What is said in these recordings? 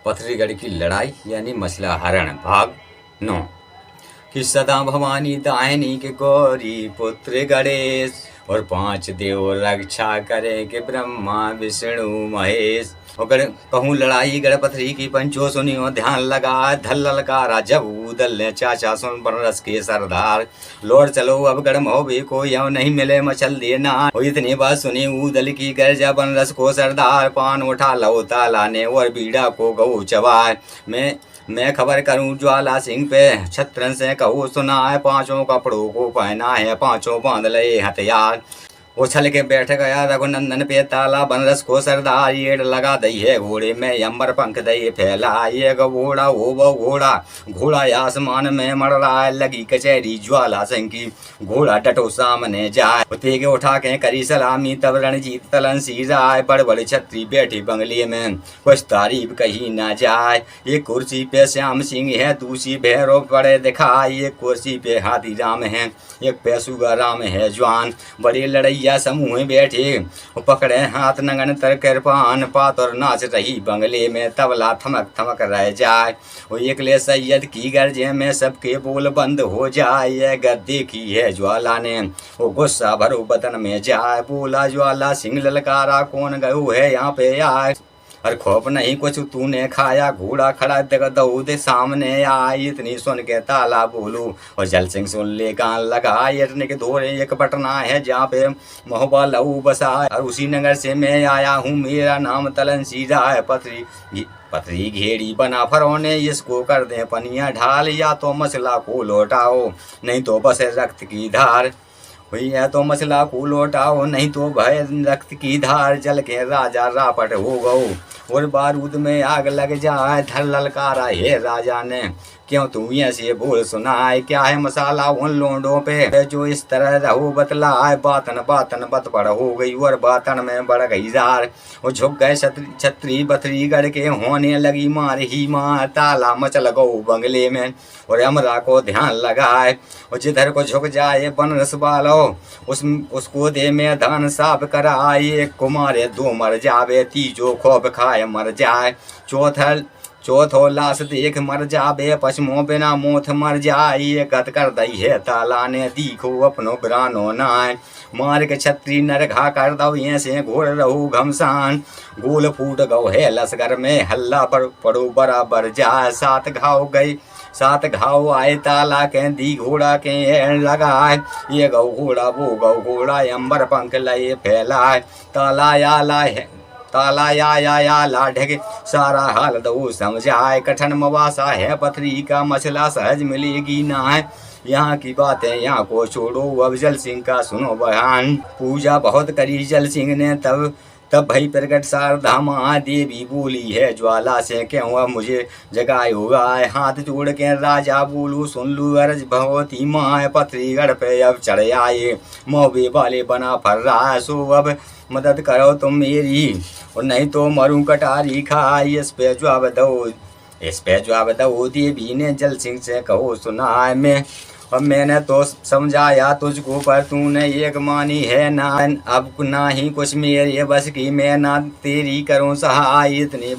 पथरीगढ़ की लड़ाई यानी मसला हरण भाग 9 कि सदा भवानी दायनी के गौरी पुत्र गणेश और 5 देव रक्षा करे के ब्रह्मा विष्णु महेश। और कहूँ लड़ाई गढ़ पथरी की पंचो सुनियो ध्यान लगा धल ललकारा जब उदल ने चाचा सुन बनरस के सरदार लौट चलो अब गढ़ महोबे को यव नहीं मिले मचल देना। इतनी बात सुनी उदल की गर्जा बनरस को सरदार पान उठा लो ताला ने और बीड़ा को गऊ चबार। मैं खबर करूं ज्वाला सिंह पे छत्रन से कहूँ सुना है 5 कपड़ों को पहना है 5 बांध ले हथियार। उछल के बैठ गया रघुनंदन पे ताला बनरस को सरदार येड़ लगा दई है घोड़े में अंबर पंख दई फैला ये घोड़ा हो वो घोड़ा आसमान में मर रहा है लगी कचहरी ज्वाला सिंह की घोड़ा डटो सामने जाए तेगे उठा के करी सलामी तब रणजीत तलन सी राय बड़ बड़े छत्री बैठी बंगले में कुछ तारीफ कही ना जाए। एक कुर्सी पे श्याम सिंह है दूसरी भैरव बड़े दिखाई एक कुर्सी पे हाथी राम है एक पे सुगा राम है जवान बड़ी लड़ाई या समूह बैठे पकड़े हाथ नंगन तर कृपान पातर नाच रही बंगले में तबला थमक थमक रह जाए। वो एकले सैयद की गर्जे में सबके बोल बंद हो जाए। ये गद्दे की है ज्वाला ने वो गुस्सा भरो बदन में जाए बोला ज्वाला सिंह ललकारा कौन गयो है यहाँ पे आए और खौफ नहीं कुछ तूने खाया घोड़ा खड़ा दऊद सामने आई। इतनी सुन के ताला बोलू और जल सिंह सुन ले कान लगा इतने के धोरे एक पटना है जहाँ पे मोहबा लहू बसा और उसी नगर से मैं आया हूँ मेरा नाम तलन सीधा है पथरी घेड़ी बना फरोने इसको कर दे पनिया ढाल या तो मसला को लौटाओ नहीं तो बस रक्त की धार हुई है तो मसला को लौटाओ नहीं तो भय रक्त की धार। जल के राजा रापट हो गओ और बारूद में आग लग जाए धर ललकारा है राजा ने क्यों तू ऐसे बोल सुनाए क्या है मसाला उन लोंडों पे जो इस तरह रहो बतलाए। बातन बत बड़ हो गई और बातन में बढ़ गई जार वो झुक गए छत्री बथरी गढ़ के होने लगी मार ही मार ताला मचल गो बंगले में और अमरा को ध्यान लगाए और जिधर को झुक जाए बनरस वालो उसको दे में धान साफ कराए। एक कुमारे 2 मर जावे तीजो खोप खाए मर जाए चौथो लाश देख मर जाबे पश्मो बिना मोथ मर जाए। गत कर दई है ताला ने दीखो अपनो बिरानो नाय मार के छत्री नर घा कर दो ये से घोड़ रहू घमसान गोल फूट गौ है लश्कर में हल्ला पर पड़ो बराबर जाए 7 घाव आए ताला के दी घोड़ा के लगाए ये गौ घोड़ा वो गौ घोड़ा अंबर पंख लए फैलाए ताला या लाढे सारा हाल दो समझाए कठिन मवासा है पथरी का मसला सहज मिलेगी ना है यहाँ की बातें यहाँ को छोड़ो अब जल सिंह का सुनो बयान। पूजा बहुत करी जल सिंह ने तब भई प्रकट शारदा माँ देवी बोली है ज्वाला से क्यों अब मुझे जगाए होगा हाथ जोड़ के राजा बोलू सुन लू अर्ज भगवती माँ पथरीगढ़ पे अब चढ़ आए मौबे वाले बना फर रहा सो अब मदद करो तुम मेरी और नहीं तो मरूं कटारी खाई इस पे जवाब दो देवी ने जल सिंह से कहो सुना है और मैंने तो समझाया तुझको पर तूने एक मानी है ना अब ना ही कुछ मेरे बस की मैं ना तेरी करूं सहाय। इतनी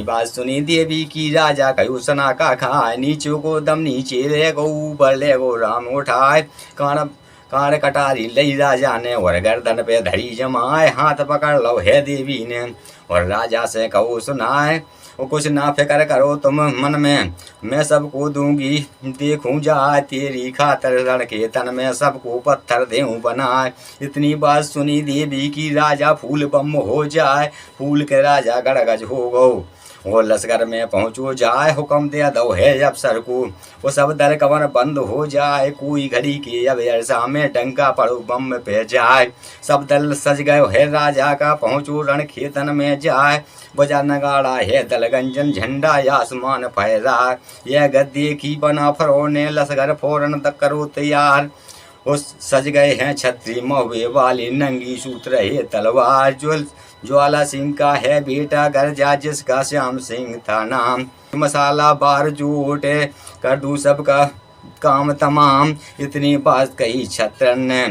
बात सुनी देवी की राजा कहो सना का खाए नीचे को दम नीचे ले गो ऊपर ले गो राम उठाए कान कटारी लई राजा ने और गर्दन पे धरी जमाए हाथ पकड़ लो है देवी ने और राजा से कहो सुनाए वो कुछ ना फिक्र करो तुम मन में मैं सबको दूंगी देखूं जा तेरी खातर रण के तन में सबको पत्थर देऊं बनाए। इतनी बात सुनी देवी की राजा फूल बम हो जाए फूल के राजा गड़गज हो गो वो लश्कर में पहुँचो जाए हुक्म दे दो है अफसर को वो सब दर कवर बंद हो जाए कोई घड़ी की अब ऐसा में डंका पड़ो बम पे जाए। सब दल सज गए है राजा का पहुँचो रण खेतन में जाए बजा नगाड़ा है दलगंजन झंडा आसमान फहरा यह गद्दे की बना फरोने लश्कर फौरन तक करो तैयार उस सज गए हैं छत्री महुए वाली नंगी सूत्र है तलवार ज्वाला सिंह का है बेटा गर्जा जिसका श्याम सिंह था नाम मसाला बार जूटे कर दूं सबका काम तमाम। इतनी बात कही छत्रन ने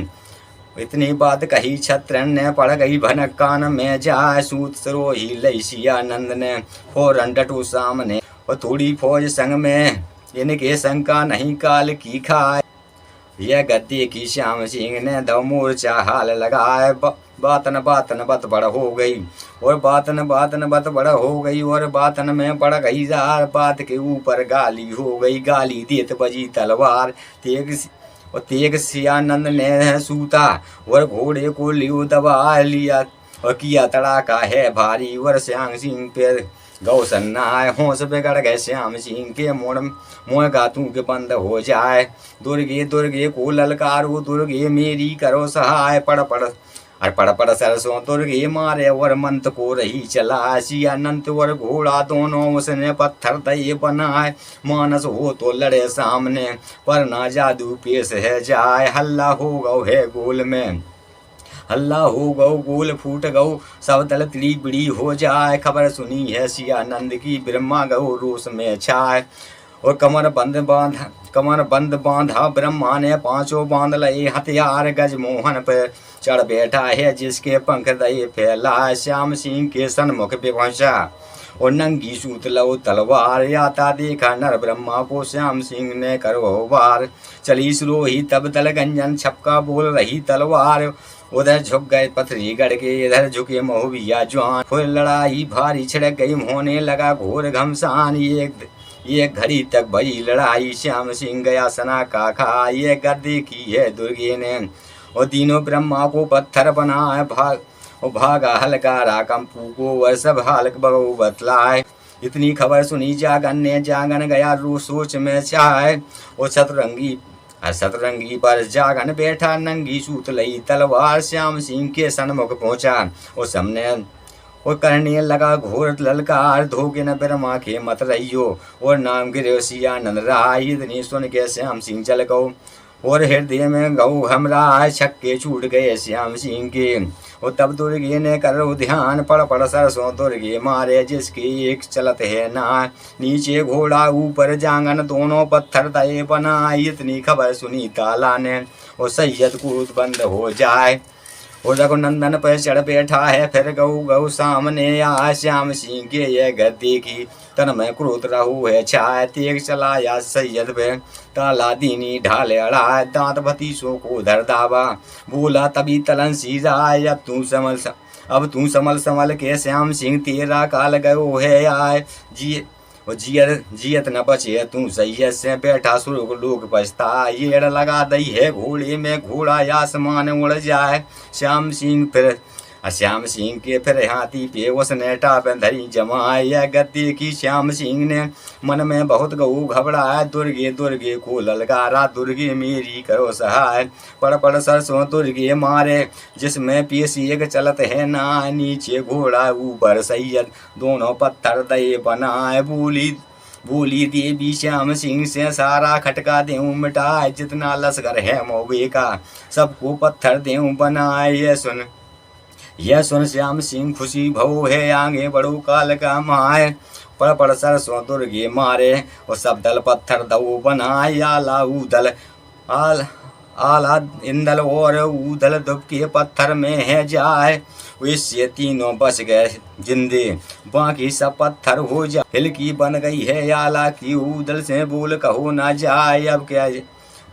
इतनी बात कही छत्रन ने, पड़ गई भनक कान में जाए। सूत सरोही लई सिया नंद ने, फौरन डटू सामने और थोड़ी फौज संग में, इनके शंका नहीं काल की खाए। यह गद्दी की श्याम सिंह ने दो मोर्चा हाल लगाए। बातन बत बड़ हो गई और बातन बत बड़ हो गई और बातन में पड़ गई जार। बात के ऊपर गाली हो गई, गाली देत बजी तलवार। तेग सियानंद ने सूता और घोड़े को लियो दबा लिया और किया तड़ाका है भारी। और श्याम सिंह पे गौ सन्नाए, होश बिगड़ गए श्याम सिंह के, मोह गातू के बंद हो जाए। दुर्गे दुर्गे को ललकारो, दुर्गे मेरी करो सहाय। पड़ पड़ सरसों दुर्गे मारे और मंत को रही चला। सियानंद और घोड़ा दोनों उसने पत्थर दये बनाए। मानस हो तो लड़े सामने, पर ना जादू पेश है जाए। हल्ला हो गौ है गोल में, हल्ला हो गौ गोल फूट गौ, सब दल तिड़ी बिड़ी हो जाए। खबर सुनी है सियानंद की, ब्रह्मा गौ रोष में छाए। और कमर बंद बांधा ब्रह्मा ने, पांचों बांध लए हथियार। गज मोहन पे चढ़ बैठा है, जिसके पंख दये फैला। श्याम सिंह के सन्मुख पे पहुंचा और नंगी सूत लो तलवार। आता देखा नर ब्रह्मा को, श्याम सिंह ने करो वार। चली सुरोही तब दल गंजन, छपका बोल रही तलवार। उधर झुक गए पथरी गढ़ के, इधर झुके महुबिया जवान। फिर लड़ाई भारी छिड़क गई, होने लगा घोर घमसान। ये घड़ी तक भई लड़ाई, श्याम सिंह गया सना का खा। ये गद्दी की है दुर्गे ने, और तीनों ब्रह्मा को पत्थर बनाए। भागा हलकारा कंपू को, वह सब हाल बगौ बतलाए। इतनी खबर सुनी जागन ने, जागन गया रू सोच में चाहे। और सतरंगी पर जागन बैठा, नंगी सूत लई तलवार। श्याम सिंह के सन्मुख पहुंचा और सामने और करने लगा घोर ललकार। धोखे न ब्रह्मा के मत रहियो, और नाम गिरे सियानंद राय। इतनी सुन के श्याम सिंह चल गौ और हृदय में गौ हमरा। छक्के छूट गए श्याम सिंह के, और तब दुर्गे ने करो ध्यान। पड़ सरसों दुर्गे मारे, जिसके एक चलत है ना। नीचे घोड़ा ऊपर जांगन, दोनों पत्थर दये बनाए। इतनी खबर सुनी ताला ने, और सैयद कूद बंद हो जाए। और रघुनंदन पर चढ़ बैठा है, फिर गौ सामने आ। श्याम सिंह के ये गद्दी की, तन में क्रोध रहू है छाए। तेग चलाया सैयद पे, ताला दीनी ढाले अड़ाए। दांत भतीसों को धर दावा, बोला तभी तलन सीजाए। अब तू समल के श्याम सिंह, तेरा काल गयो है आए। जियत न बचे तू सैयद से, बैठा सुर्ग लोग पछता। ये लगा दई है घोड़े में, घोड़ा आसमान उड़ जाए। श्याम सिंह के फिर हाथी पे उसने टाप धरी जमाए। यह गद्दी की श्याम सिंह ने, मन में बहुत गऊ घबराए। दुर्गे दुर्गे को ललकारा, दुर्गे मेरी करो सहाय। पड़ सरसों दुर्गे मारे, जिसमें पेश एक चलत है ना। नीचे घोड़ा ऊपर सैयद, दोनों पत्थर दये बनाए। बोली देवी श्याम सिंह से, सारा खटका देऊं मिटाए। जितना लश्कर है मौबे का, सबको पत्थर देऊं बनाए। यह सुन श्याम सिंह खुशी भव है, आगे बढ़ो काल का माए। पड़ सरसों दुर्गे मारे, और सब दल पत्थर दो बनाए। आला इंदल और ऊदल दुबके पत्थर में है जाए। इससे तीनों बच गए जिंदे, बाकी सब पत्थर हो जाए। हिलकी बन गई है आला की, ऊदल से बोल कहो ना जाए।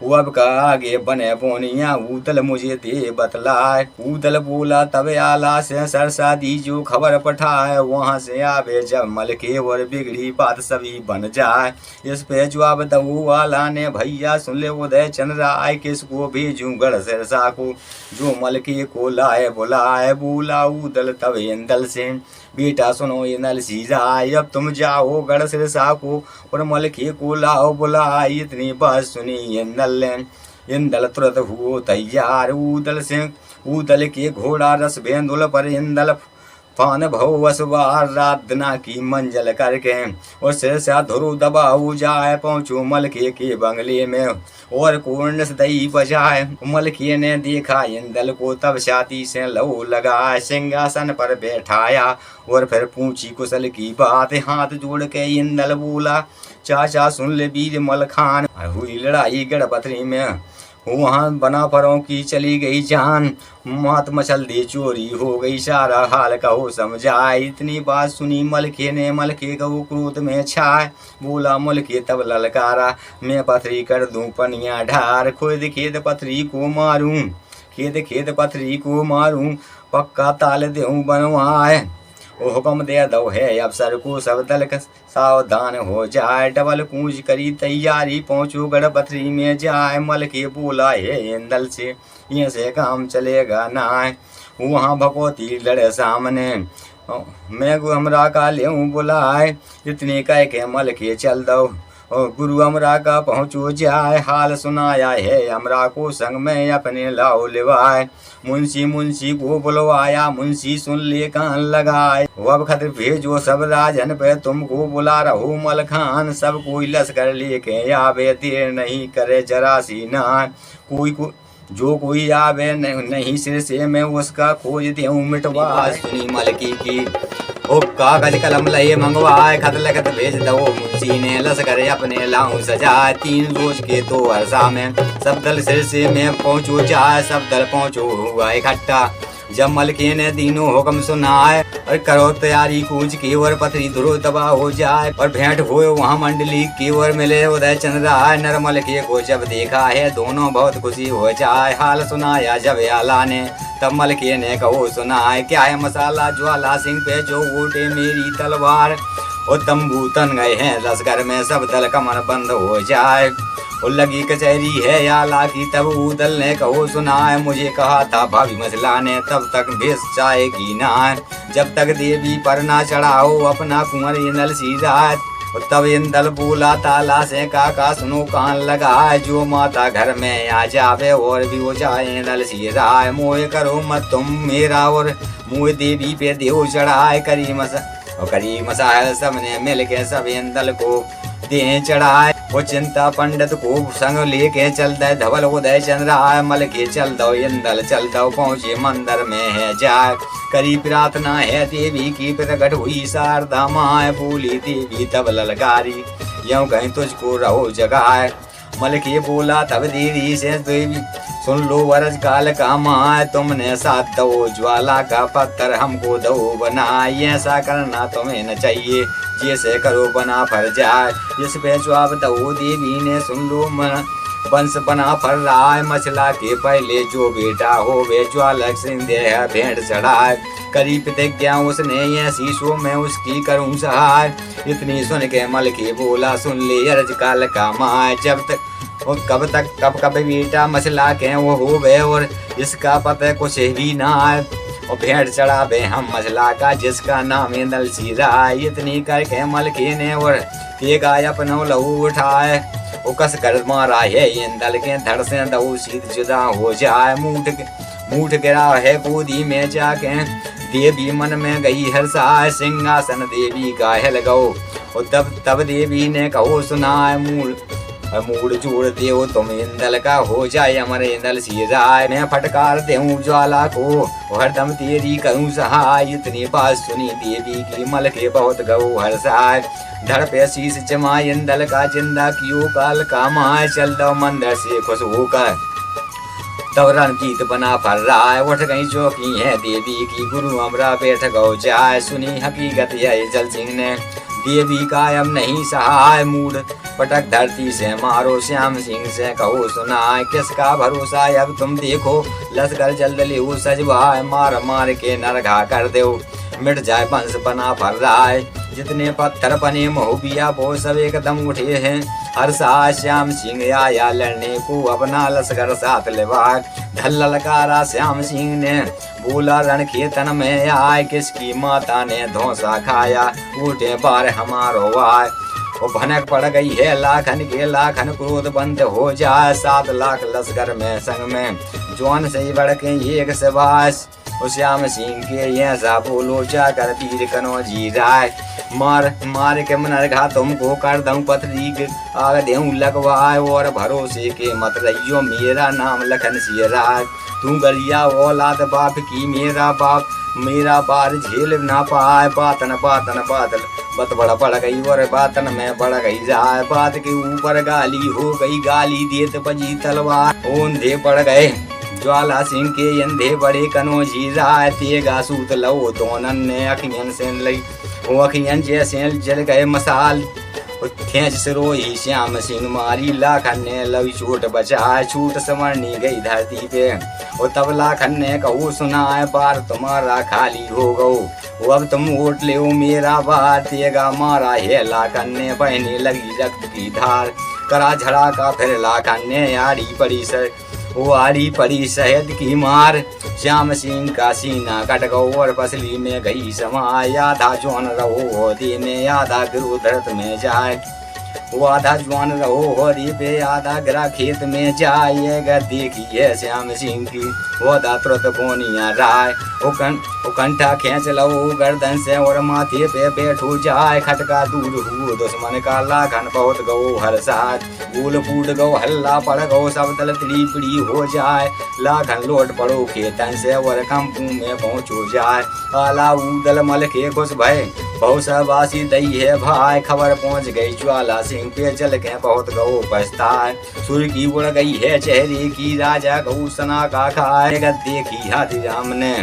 अब का आगे बने बोनिया, ऊदल मुझे दे बतलाए। ऊदल बोला तब आला से, सरसा दी जो खबर पठाए। वहाँ से आवे जब मल के, और बिगड़ी बात सभी बन जाए। इस पे जवाब दऊ आला ने, भैया सुन ले उदय चंद्र आए। किसको भेजूं गढ़ सिरसा को, जो मल के को लाए बुलाए। बोला ऊदल तब इंदल से, बेटा सुनो ये नल सीजाए। अब तुम जाओ गढ़ सिरसा को, और मलखे को लाओ बुलाए। इतनी बात सुनी इंदल तुरंत हुओ तैयार। ऊदल के घोड़ा रस भेंदुल पर, इंदल फान भव वसवार। राधना की मंजल करके, और सिरसा धुरु दबाऊ जाए। पहुँचो मलखे के बंगले में, और कोर्ण दई बजाए। मलखे ने देखा इंदल को, तब छाती से लहू लगाए। सिंहासन पर बैठाया, और फिर पूछी कुशल की बात। हाथ जोड़ के इंदल बोला, चाचा सुन ले वीर मलखान, हुई लड़ाई गढ़पत्री में। वहाँ बना परों की चली गई जान, मात मचल दी चोरी हो गई सारा हाल कहो समझाए। इतनी बात सुनी मलके ने, मलके को क्रोध में छाए, बोला मलके तब ललकारा, मैं पथरी कर दूं पनिया ढार। खुद खेद पथरी को मारूं, खेद खेद पथरी को मारूं, पक्का ताल देऊं बनवाए। ओ हुक्म दे दो है अफसर को सब दल सावधान हो जाए। डबल कूंज करी तैयारी पहुंचो गढ़ पथरी में जाए। मलके बोला है इंदल से ये से काम चलेगा ना। वहाँ भगवती लड़े सामने, मैं हमरा का लेऊं बुलाए। इतने कह के मलके चल दो और गुरु हमरा का पहुँचो जाए। हाल सुनाया है हमरा को संग में अपने लाओ लिवाए। मुंशी को बुलवाया, मुंशी सुन ले कान लगाए। वब खत भेजो सब राजन पे तुमको बुला रहो मलखान। सब कोई लश्कर लेके आवे, देर नहीं करे जरा सी ना। जो कोई आवे नहीं सिर से मैं उसका खोज देऊं मिटवा। सुनी मलकी की ओ कागज कलम लए मंगवाए, खत लगत भेज दो मुंशी ने। लश्कर अपने लाऊं सजाए, 3 रोज के तो अरसा में सब दल सिर से मैं पहुँचो जाए। सब दल पहुँचो हुआ इकट्ठा, जब मलके ने तीनों हुक्म सुनाए। और करो तैयारी कूच की ओर पथरी ध्रुव तबाह हो जाए। और भेंट हुए वहाँ मंडली की ओर मिले उदय चंद्रा। नरमल के को जब देखा है दोनों बहुत खुशी हो जाए। हाल सुनाया जब आला ने, तब मलके ने कहो सुनाए। क्या है मसाला ज्वाला सिंह पे जो उठे मेरी तलवार। और तंबू तन गए हैं लश्कर में सब दल कमर बंद हो जाए। और लगी कचहरी है आला की, तब उदल ने कहो सुनाए। मुझे कहा था भाभी मसला ने तब तक भेस जाएगी ना। जब तक देवी पर ना चढ़ाओ अपना कुंवर इंदल सीराय। और तब इंदल बोला ताला से काका सुनो कान लगाए। जो माता घर में आ जावे और भी हो जाए इंदल सीराय। मोह करो मत तुम मेरा और मुँह देवी पे देव चढ़ाए। करी मसाहल सबने मिल के सब इंदल को दे चढ़ाए। वो चिंता पंडित को संग लेके चलता है धवल उदय चंद्रा। मलके चल दो इंदल चल दो पहुँचे मंदिर में है जाए। करी प्रार्थना है देवी की प्रकट हुई शारदा माँ। बोली देवी तब ललकारी यूं कहीं तुझको रहो जगाए। मलके बोला तब देवी से देवी सुन लो वरज काल का माँ। तुमने साथ दो ज्वाला का पत्थर हमको दो बनाए। ऐसा करना तुम्हें न चाहिए जैसे करो बना फर जाए। इस पे जवाब दो देवी ने सुन लो वंश बना फर रहा है। मछला के पहले जो बेटा हो वे ज्वालक सिंह देह भेंट चढ़ाए। करी प्रतिज्ञा उसने ऐसी सो मैं उसकी करूं सहाय। इतनी सुन के मलके बोला सुन ले अर्ज काल का माँ। जब तक और कब बेटा मछला के वो हो गए और इसका पता कुछ भी ना है। और भेंट चढ़ावे हम मछला का जिसका नाम इंदल सीरा। इतनी करके मलके ने और एक आय अपना लहू उठाए। वो कस कर मारा है इंदल के धड़ से दऊ सीध जुदा हो जाए। मूठ गिरा है कूदी में जाके देवी मन में गई हर्षाए। सिंहासन देवी का हिल गो और तब देवी ने कहो सुनाए। मूड जोड़ देव तुम इंदल का हो जाए अमर इंदल सीराय। मैं फटकार देऊं ज्वाला को हरदम तेरी करूं सहाय। इतनी बात सुनी देवी की मलके बहुत गौ हर्षाय। धड़ पे शीश जमा इंदल का जिंदा कियो काल का माय। चल दो मंदिर से खुश होकर तब रणजीत बना फर रहा है। उठ गई चौकी है देवी की गुरु हमरा बैठ गौ जाए। सुनी हकीकत है जल सिंह ने देवी कायम नहीं सहाय। मूड पटक धरती से मारो श्याम सिंह से कहो सुनाए। किसका भरोसा अब तुम देखो लश्कर जल्द ले सजवाए। मार मार के नरघा कर दो मिट जाए वंश बना फर रहा है। जितने पत्थर बने महुबिया वो सब एकदम उठे हैं। हर्षा श्याम सिंह आया लड़ने को अपना लश्कर साथ लेवाए। ढल ललकारा श्याम सिंह ने बोला रण खेतन में आए। किसकी माता ने धोसा खाया उठे बार हमारो आए। वो भनक पड़ गई है लाखन के लाखन क्रोध बंद हो जाए। 7 लाख लश्कर में संग में जौन से बढ़ के एक सबास। श्याम सिंह के ये सा बोलो जाकर तीर कनो जी राय। मार के मनरघा तुमको कर दूं पथरी के आग देऊं लगवाए। और भरोसे के मत रहियो मेरा नाम लखन सिराज। तू गरिया औलाद बाप की मेरा बार झेल ना पाए। पातन बत बड़ा पड़ गई और बातन में बढ़ गई जाए, बात के ऊपर गाली हो गई, गाली देत बजी तलवार। ओंधे पड़ गए ज्वाला सिंह के अंधे बड़े कनौजी राय, तेगा सूत लो दोनन ने अखियन से लई, वो अखियन जैसे जल गए मसाल। खेच से रोही श्याम सिंह मारी, लाखन ने लवी छूट बचाए, छूट संवरनी गई धरती पे। और तब लाखन ने कहू सुनाए, बार तुम्हारा खाली हो गो, वो अब तुम वोट ले मेरा बार। तेगा मारा है लाखन ने, बहने लगी रक्त की धार, करा झड़ा का फिर लाखन ने, आड़ी पड़ी सर वो आड़ी पड़ी शहद की मार। श्याम सिंह का सीना कट गो और पसली में गई समाय, आधा जवान रहो होदी में, आधा गिरो धरत में जाए, वो आधा जवान रहो होदी पे, आधा गिरा खेत में जाए। देखी है श्याम सिंह की वो तुरंत बोनिया राय, वो कंठा खींच लो गर्दन से और माथे पे बैठो जाए। खटका दूर हुओ दुश्मन का, लाखन बहुत गो हर साथ, फूल फूट गो हल्ला पड़ गो, सब दल तिड़ी पिड़ी हो जाए। लाखन लौट पड़ो खेतन से और कंपू में पहुँचो जाए, आला उदल मल के खुश भय बहुत सबासी दई है भाई। खबर पहुँच गई ज्वाला सिंह पे, चल के बहुत गो पछताए, सुर की उड़ गई है चेहरे की, राजा गौ सना का खाए। देखी हाथी राम ने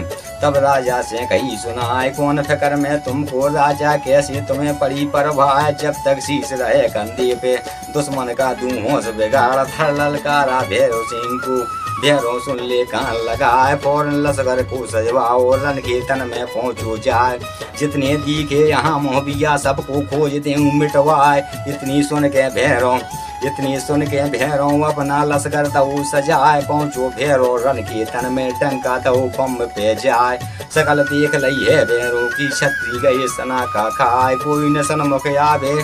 तब राजा से कही सुनाए, कौन फिक्र में तुमको राजा, कैसे तुम्हें पड़ी परवाह। जब तक शीश रहे कंधे पे, दुश्मन का तू होश बिगाड़, थर ललकारा भैरव सिंह को। भैरव सुन ले कान लगाए, फौरन लश्कर को सजवाओ, रन के तन में पहुँचो जाए। जितने दिखे यहाँ मोहबिया, सबको खोजते मिटवाए। इतनी सुन के भैरव अपना लश्कर दऊ सजाए, पहुँचो भैरव रन के तन में, टंका दऊ पम पे जाए। सकल देख लई है भैरव की, छत्री गए सना का खाए। कोई न सन्मुख आवे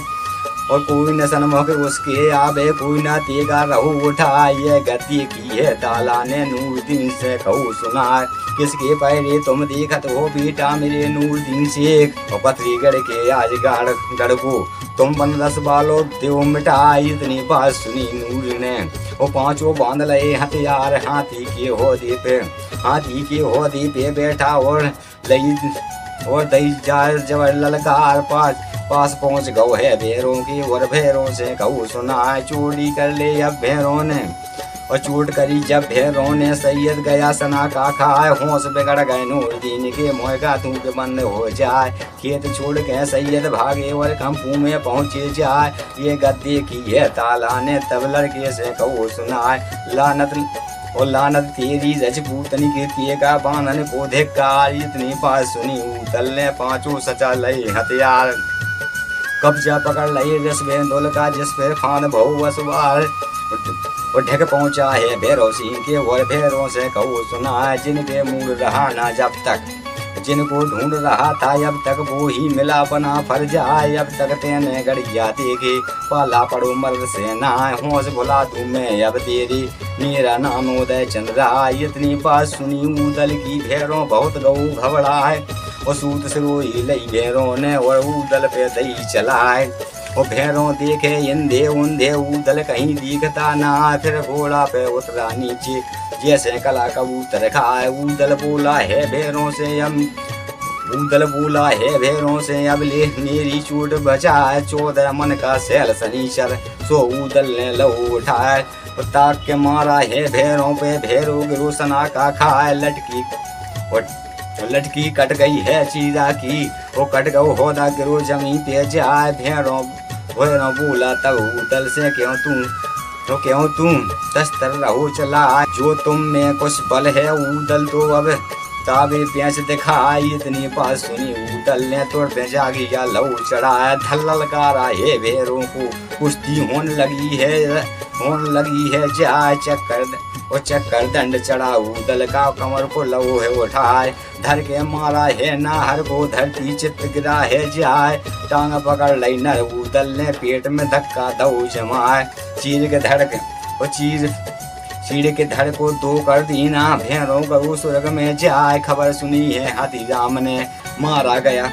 और कोई न सन्मुख उसके आवे, कोई न तेगा रहू उठाए। ये गति की है ताला ने नूरदीन से कहू सुनाए, किसके पैरे तुम देखत हो बेटा मेरे नूरदीन शेख। और पथरीगढ़ के आज गढ़ को तुम 15 बालों देव मिटाई। इतनी बात सुनी नूर ने, वो पांचों बांध लए हथियार, हाथी के होदी पे बैठा और दई जाए जबर ललकार। पास पहुँच गौ है भैरों की और भैरों से कहू सुनाए, चोरी कर ले अब भैरों ने और चोट करी जब भैरों ने। सैयद गया सना का खाए, होश बिगड़ गए नूरदीन के, मोहगा तू के बंद हो जाए। खेत छोड़ के सैयद भागे और कंपू में पहुँचे जाए। ये गद्दे की है ताला ने तब लड़के से कहू सुनाए, लानत तेरी रजपूतनी के तेगा बानन को धिक्कार। इतनी बात सुनी उतल ने पांचों सचा लए हथियार, कब्जा पकड़ लए रस बेंदोल का, जिस पे खान बहु असवार। और ढक पहुंचा है भैरव सिंह के और भैरव से कहू सुना, जिनके मूल रहा ना जब तक, जिनको ढूंढ रहा था अब तक वो ही मिला बना फर जाए। अब तक तेने गड़िया देखे पाला पड़ो मर्द से ना, होश भुला दूं मैं अब तेरी, मेरा नाम उदय चंद्रा। इतनी बात सुनी उदल की भैरों बहुत गौ घबराए, और सूत से रोई लई भैरों ने और उदल पे दई चलाए। वो भैरों देखे इंधे उंधे उदल कहीं दिखता ना, फिर घोड़ा पे उतरा नीचे जैसे कला कबूतर खाए। उदल बोला है भैरों से अब ले मेरी चोट बचाए। 14 मन का सैल शनीचर सो उदल ने लहू उठाए, ताक के मारा है भैरों पे भैरों गिरो सना का खाए। लटकी कट गई है चीरा की, वो कट गो होदा गिरो जमीन पे जाए। भैरों बोला तब उदल से क्यों तुम तस्तर रहो चला, जो तुम में कुछ बल है उदल तो अब ताबे प्यास दिखाई। इतनी बात सुनी उदल ने तोड़ पे जागी या लहू चढ़ाया। धल्लल कारा है भैरों को कुश्ती होने लगी है जाए। चक्कर दंड चढ़ा उदल का कमर को लहू है उठाए। धर के मारा है नाहर को धरती चित्त गिरा है जाए। टांग पकड़ लई नर उदल ने पेट में धक्का दऊ जमाए। चीर के धड़ को दो कर दीना, भैरों गऊ स्वर्ग में जाए। खबर सुनी है हाथी राम ने मारा गया,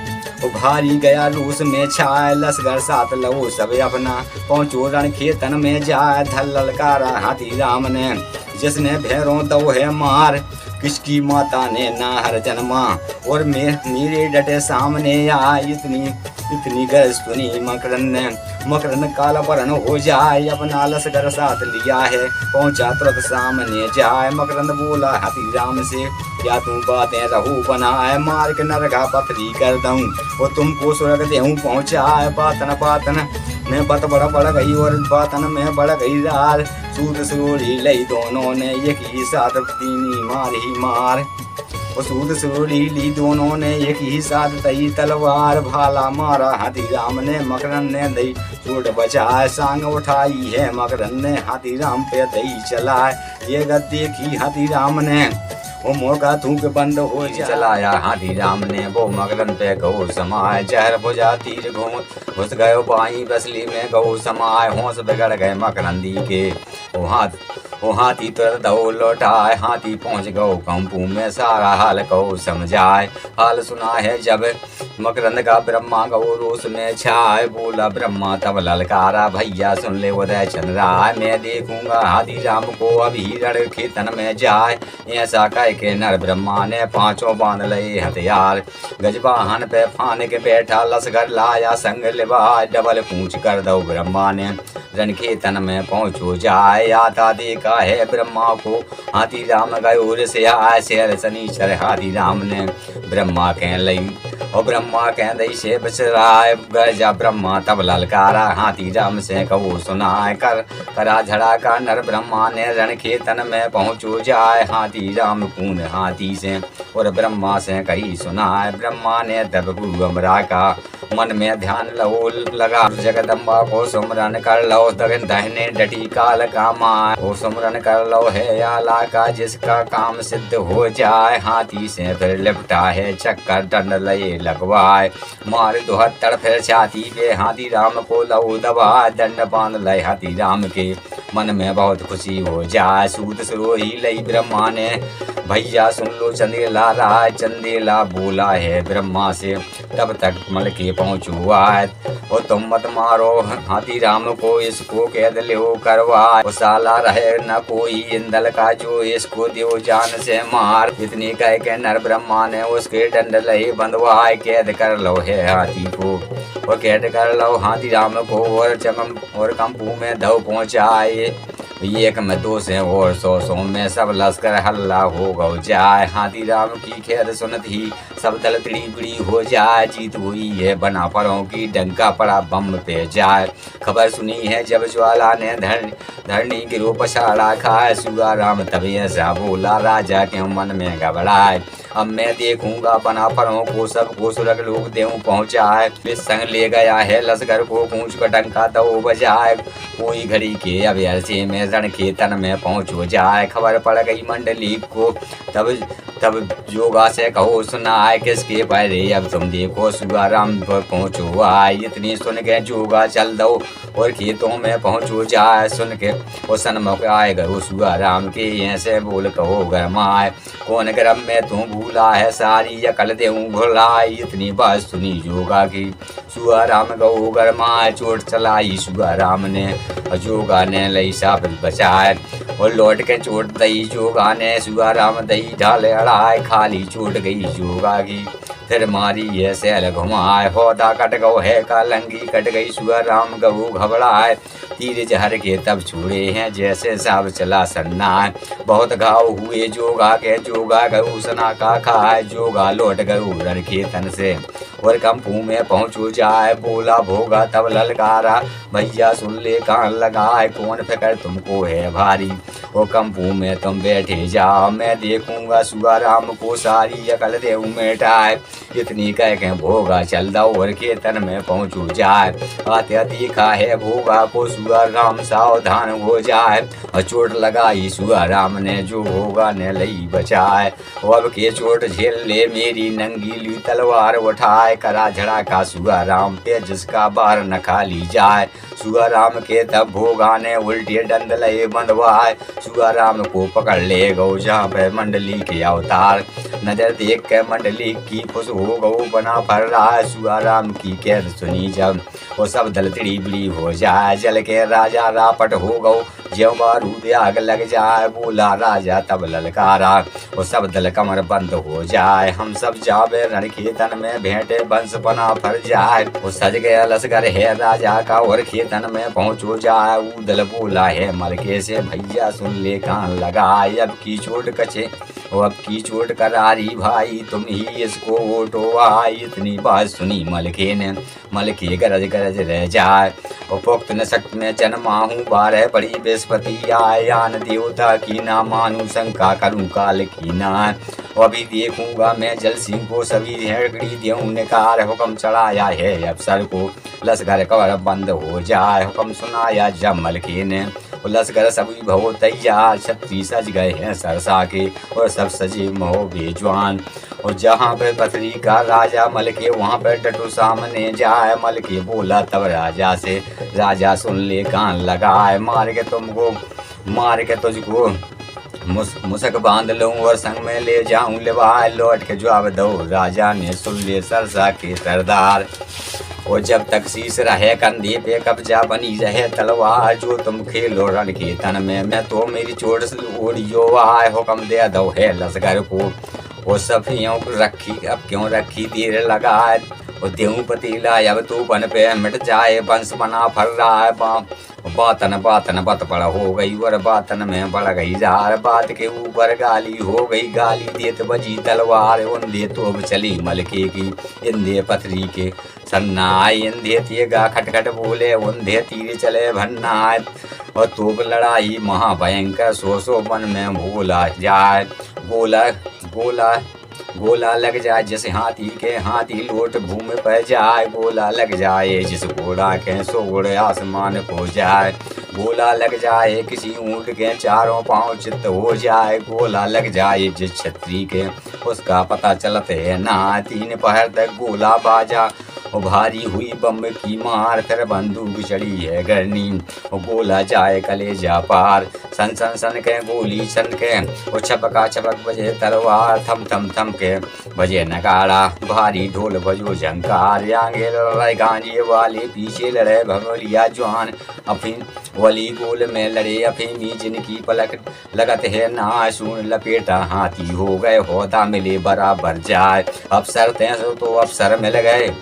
वो भारी गया रूस में छाए। लश्कर साथ लहू सब अपना पहुँचो रण खेतन में जाए। धल्लल कारा हाथी राम ने जिसने भैरों दो है मार, किसकी माता ने नाहर जन्मा और मेरे डटे सामने आ। इतनी गरज सुनी मकरन काला बरन हो जाए, अपना लश्कर साथ लिया है पहुंचा तुरंत सामने जाए। मकरंद बोला हाथी राम से क्या तुम बातें रहू बनाए, मार के नरका पथरी कर दूं और तुमको स्वर्ग देहूं पहुंचाए। बातन में बत बड़ा बढ़ गई और बातन में बढ़ गई रार, सूद सूरी लई दोनों ने एक ही साथ तीनी मार ही मार। सूद सूरी ली दोनों ने एक ही साथ दई तलवार, भाला मारा हाथी राम ने मकरन ने दई चोट बचाए। सांग उठाई है मकरन ने हाथी राम पे दई चलाए। ये गद देखी हाथी राम ने वो मौका थूक बंद हो चलाया। हाथी राम ने वो मकरन पे गौ समाए, जहर बुझा तीर घुस गयो बाई बसली में गौ समाए। होश बिगड़ गए मकरंदी के वो हाथी तुरंत दौड़ लौटाए। हाथी पहुंच गो कंपू में सारा हाल को समझाए। हाल सुना है जब मकरंद का ब्रह्मा गौ रोष में छाए। बोला ब्रह्मा तब ललकारा भैया सुन ले उदय चंद्राय, मैं देखूंगा हाथी राम को अभी रण खेतन में जाए। ऐसा कह के नर ब्रह्मा ने पांचों बांध लए हथियार, गजवाहन पे फान के बैठा लश्कर लाया संग लिबाज। डबल पूछ कर दो ब्रह्मा ने रण खेतन में पहुंचो जाए। आता देखा है ब्रह्मा को हाथी राम गयो से आए। शेर शनिचर हाथी राम ने ब्रह्मा कह लई और ब्रह्मा कह दई से बचराए। गरजा ब्रह्मा तब ललकारा हाथी राम से कहो सुनाए। करा झड़ा का नर ब्रह्मा ने रण खेतन में पहुंचो जाए। हाथी राम कून हाथी से और ब्रह्मा से कही सुनाए। ब्रह्मा ने तब गुरु अमरा का मन में ध्यान लो लगा, जगदम्बा को सुमरन कर लो दाहिने डटी काल का माँ। वो सुमरन कर लो है आला का जिसका काम सिद्ध हो जाए। हाथी से फिर लिपटा है चक्कर डंड लए लगवाए, मार दुहत्तर फिर छाती पे हाथी राम को लऊ दबाए। दंड बांध लय हाथी राम के मन में बहुत खुशी हो जाए। सूत सरोही लई ब्रह्मा ने भैया सुन लो चंदेला राय। चंदेला बोला है ब्रह्मा से तब तक मल के पहुँचू आए। और तुम मत मारो हाथी राम को, इसको कैद लो करवाए। वो साला रहे न कोई इंदल का जो इसको देव जान से मार। इतनी कह के नर ब्रह्मा ने उसके डंड लहे बंधवाए। कैद कर लो है हाथी को और कैद कर लो हाथी राम को और कंपू में धव पहुँचाए। एक में दो से और सौ में सब लश्कर हल्ला हो गौ जाए। हाथी राम की खेद सुनत ही सब दल तिड़ी बिड़ी हो जाए। जीत हुई है बना परों की डंका पड़ा बम पे जाए। खबर सुनी है जब ज्वाला ने धरनी गिरो पछाड़ा खाए। सुगा राम तभी ऐसा बोला राजा के मन में घबराए। अब मैं देखूंगा बना परों को सबको सुरग लोग देऊं पहुंचाए। इस संग ले गया है लश्कर को पूंछ का डंका तो बजाए। कोई घड़ी के अभ्यर्थी में रण खेतन में पहुंचो जाए। खबर पड़ गई मंडली को तब जोगा से कहो सुनाए। किसके पैरे अब तुम देखो सुगा राम पर पहुंचो आए। इतनी सुन के जोगा चल दो और खेतों में पहुंचो जाए। सुन के वो सन्मुख आए गो सुगा राम के ऐसे बोल कहो गरमाए। कौन गरम में तू भूला है सारी अकल देऊं भुलाई। इतनी बात सुनी जोगा की सुगा राम गो गरमाए। चोट चलाई सुगा राम ने जोगा ने लई साबित बचाए। और लौट के चोट दई जोगा ने सुगा राम दई ढाले अड़ाए। खाली चोट गई जोगा की फिर मारी है सैल घुमाए। होदा कट गो है कालंगी कट गई सुगा राम गऊ घबराए। तीर जहर के तब छुड़े हैं जैसे साब चला सन्ना। बहुत घाव हुए जोगा के जोगा गऊ सना का खाए। जोगा लौट गऊ रण खेतन से और कंपू में पहुंचो जाए। बोला भोगा तब ललकारा भैया सुन ले कान लगाए। कौन फिकर तुमको है भारी वो कंपू में तुम बैठे जाओ। मैं देखूंगा सुगा राम को सारी अकल देऊं मिटाए। इतनी कह के भोगा चल दो और खेतन में पहुंचो जाए। आते देखा है भोगा को सुगा राम सावधान हो जाए। और चोट लगाई सुगा राम ने जो भोगा ने लई बचाए। अब के चोट झेल ले मेरी नंगीली तलवार उठाए। करा झड़ा का सुगा राम पे जिसका बार न खाली जाए। सुगा राम के तब भोगा ने उल्टे डंड लए बंधवाए। सुगा राम को पकड़ ले गौ जहाँ पे मंडली के अवतार। नजर देख के मंडली की खुश हो गौ बना फर रहा। सुगा राम की कैद सुनी जब वो सब दल तिड़ी बिड़ी हो जाए। जल के राजा रापट हो गौ ज्यों बारूद आग लग जाए, बोला राजा तब ललकारा, वो सब दल कमर बंद हो जाए, हम सब जावे रण खेतन में, भेंटे बंस बना फर जाए। वो सज गया लश्कर है राजा का, और खेतन में पहुँचो जाए, उदल बोला है मलके से, भैया सुन ले कान लगाए, अब की चोट कचे अब की चोट करारी भाई, तुम ही इसको ओटो आई। इतनी बात सुनी मलके ने, मलके गरज गरज रह जाए, और पुख्त नशक में जन्मा हूँ, 12 बड़ी बृहस्पति आए, आन देवता की ना मानू, शंका करूँ काल की ना, अभी देखूंगा मैं जल सिंह को, सभी हेड़गड़ी देऊं निकार, हुक्म चढ़ाया है अफसर को, लश्कर कवर बंद हो जाए, हुक्म सुनाया जब मलके ने, लश्कर सभी भवो तैयार, छत्री सज गए हैं सरसा के, और सब सजे महो बेजवान, और जहाँ पे पथरी का राजा मलके, वहाँ पे डटू सामने जाए, मलके बोला तब राजा से, राजा सुन ले कान लगाए, मार के तुझको मुसक बांध लूं, और संग में ले जाऊं लेवाए, लौट के जवाब दो राजा ने, सुन ले सरसा के सरदार, और जब तक शीश रहे कंधे पे कब्जा बनी रहे तलवार, जो तुम खेलो रण के तन में, मैं तो मेरी चोट से ओढ़ियो आए, हुक्म दे दो है लश्कर को, वो सफियों रखी अब क्यों रखी देर लगाए, वो देऊं पतीला अब तू बन पे मिट जाए, बंस बना फर रहा है बातन बत पड़ा हो गई, और बातन में बढ़ गई जार, बात के ऊपर गाली हो गई, गाली देत बजी तलवार, उन्दे तोब चली मलके की, इंदे पथरी के सन्नाई, इंदे तेगा खटखट बोले, उन्दे तीर चले भन्नाय, और तोब लड़ाई महाभयंकर, सो मन में भूला जाए, गोला लग जाए जिस हाथी के, हाथी लोट भूमि पर जाए, गोला लग जाए जिस घोड़ा के, सो घोड़े आसमान को जाए, गोला लग जाए किसी ऊँट के, चारों पांव चित्त हो जाए, गोला लग जाए जिस छतरी के, उसका पता चलते है ना, 3 पहर तक गोला बाजा, और भारी हुई बम की मार, फिर बंदूक चढ़ी है गरनी, और गोला जाए कलेजा पार, सन सन सन के गोली सन के, वो छपका छपक बजे तलवार, थम थम थम के बजे नगाड़ा, भारी ढोल बजो झंकार, आगे लड़े गांजे वाले, पीछे लड़े भगोलिया जवान, अफीम वली गोल में लड़े अफीमी, जिनकी पलक लगत है ना सुन, लपेटा हाथी हो गए, होदा मिले बराबर जाए, अफसर थे तो अफसर मिल गए,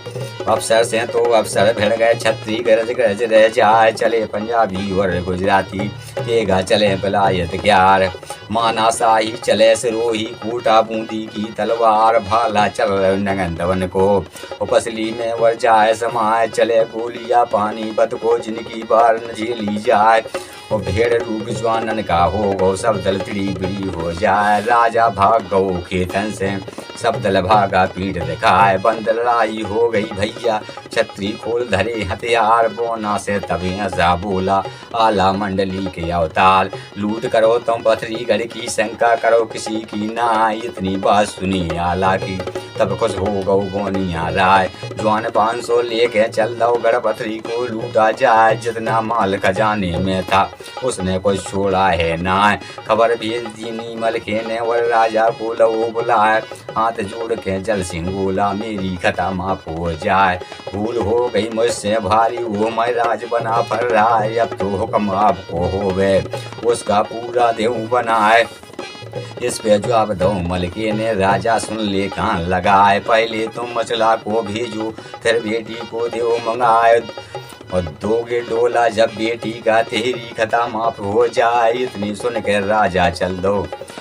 अफसर से तो अफसर भिड़ गए, छत्री गरज गरज रह जाए, चले पंजाबी और गुजराती, तेगा चले बलायत ग्यार, माना शाही चले सिरोही, कूटा बूंदी की तलवार, भाला चल नगंदवन को, उपसली में वर जाए समाए, चले गोलियां पानी बत को, जिनकी बार न झेली जाए, और भेड़ रूप ज्वानन का हो गो, सब दल तिड़ी बिड़ी हो जाए, राजा भाग गो खेतन से, सब दल भागा पीठ दिखाए, बंद लड़ाई हो गई भैया, छत्री खोल धरे हथियार, बोना से तभी ऐसा बोला, आला मंडली के अवतार, लूट करो तुम पथरी गढ़ की, शंका करो किसी की ना, इतनी बात सुनी आला की, तब खुश हो गौ गोनिया राय, जवान 500 लेके चल दो, गढ़ पथरी को लूटा जाए, जितना माल खजाने में था उसने कुछ छोड़ा है ना, खबर भेज दी नी मलके ने, और राजा को लो बुलाए, हाथ जोड़ के जल सिंह बोला, मेरी खता माफ हो जाए, भूल हो गई मुझसे भारी, वो मैं राज बना फर रहा है, अब तो हुक्म आपको हो गए, उसका पूरा देव बनाए, इस पे जवाब दो मलके ने, राजा सुन ले कान लगाए, पहले तुम मचला को भेजो, फिर बेटी को देव मंगाए, और दोगे डोला जब बेटी का, तेरी खता माफ हो जाए, इतनी सुन के राजा चल दो,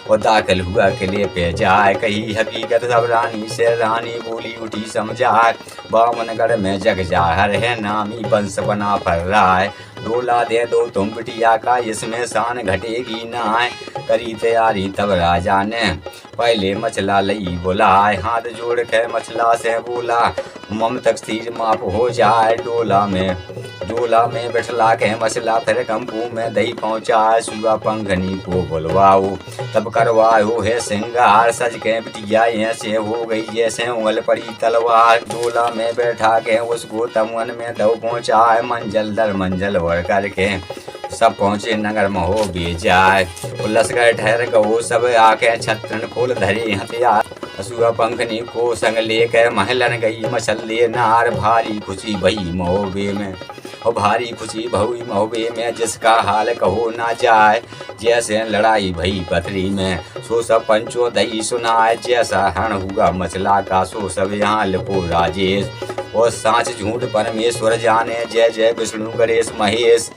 और दाखिल हुआ किले पे जाए, कही हकीकत सब रानी से, रानी बोली उठी समझाए, बामनगढ़ में जग जाहर है, नामी वंश बना फर रहा है, डोला दे दो तुम बिटिया का, इसमें शान घटेगी ना, करी तैयारी तब राजा ने, पहले मछला लई बुलाए, हाथ जोड़ के मछला से बोला, मम तकसीर माफ हो जाए, डोला में बैठला के मछला, फिर कंपू में दही पहुँचाए, सुगा पंखनी को बुलवाओ, तब करवाओ है सिंगार, सज के बिटिया ऐसे हो गई जैसे उंगल पड़ी तलवार, डोला में बैठा के उसको तमन में दो पहुँचाए, मंजल दर मंजल वर करके सब पहुँचे नगर में हो बेजाए, लश्कर ठहर गो सब आके, छत्रन खोल धरे हथियार, सुआ पंखनी को संग लेकर महलन गई मछली नार, भारी खुशी भई मोहबे में, और भारी खुशी भहुई महुबे में, जिसका हाल कहो ना जाए। जैसे लड़ाई भई पथरी में, सो सब पंचों दही सुनाए। जैसा हरण हुआ मचला का, सो सब यहाँ लिपो राजेश। और सांच झूठ परमेश्वर जाने, जय जय विष्णु गणेश महेश।